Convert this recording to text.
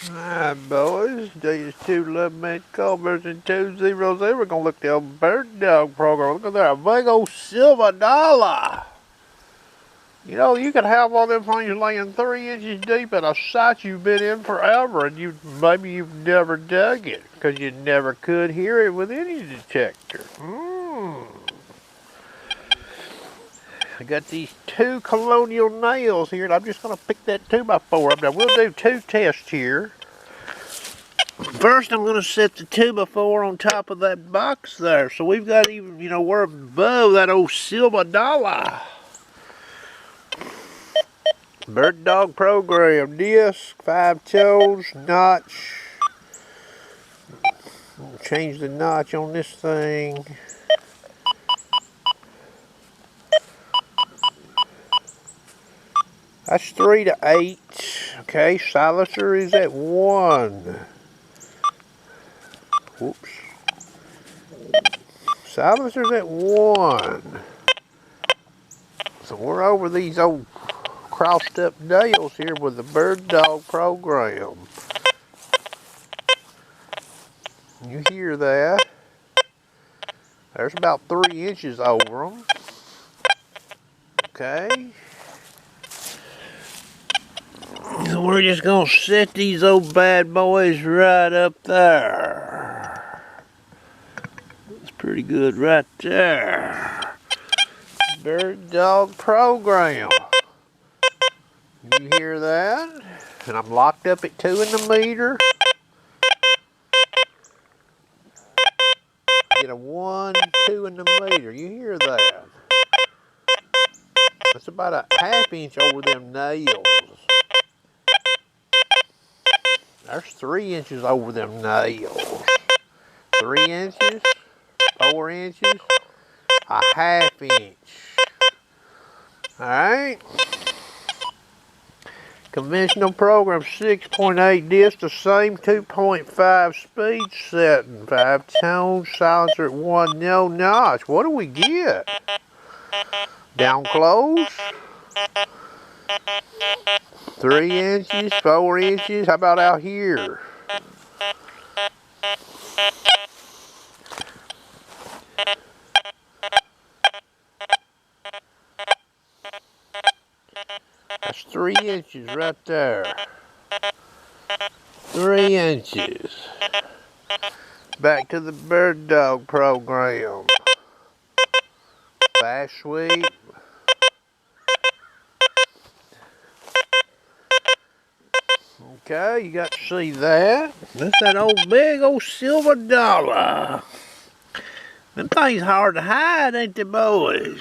Alright, boys, these two love-made cobras and 200. We're gonna look at the old bird dog program. Look at that, a big old silver dollar. You know, you could have all them things laying 3 inches deep in a site you've been in forever, and maybe you've never dug it, because you never could hear it with any detector. I got these 2 colonial nails here, and I'm just going to pick that 2x4 up. Now, we'll do 2 tests here. First, I'm going to set the 2x4 on top of that box there. So we've got even, we're above that old silver dollar. Bird dog program, disc, 5 toes, notch. We'll change the notch on this thing. That's 3 to 8. Okay, silencer is at 1. Whoops. Silencer's at 1. So we're over these old crossed up nails here with the bird dog program. You hear that? There's about 3 inches over them. Okay. So we're just gonna set these old bad boys right up there. That's pretty good right there. Bird dog program. You hear that? And I'm locked up at 2 in the meter. Get a 1, 2 in the meter. You hear that? That's about a ½ inch over them nails. There's 3 inches over them nails. 3 inches, 4 inches, a ½ inch. Alright. Conventional program 6.8 disc, the same 2.5 speed setting. 5 tones, silencer at 1, no notch. What do we get? Down close. 3 inches, 4 inches. How about out here? That's 3 inches right there. 3 inches. Back to the bird dog program. Fast sweep. Okay, you got to see that. That's that old big old silver dollar. Them things hard to hide, ain't they, boys?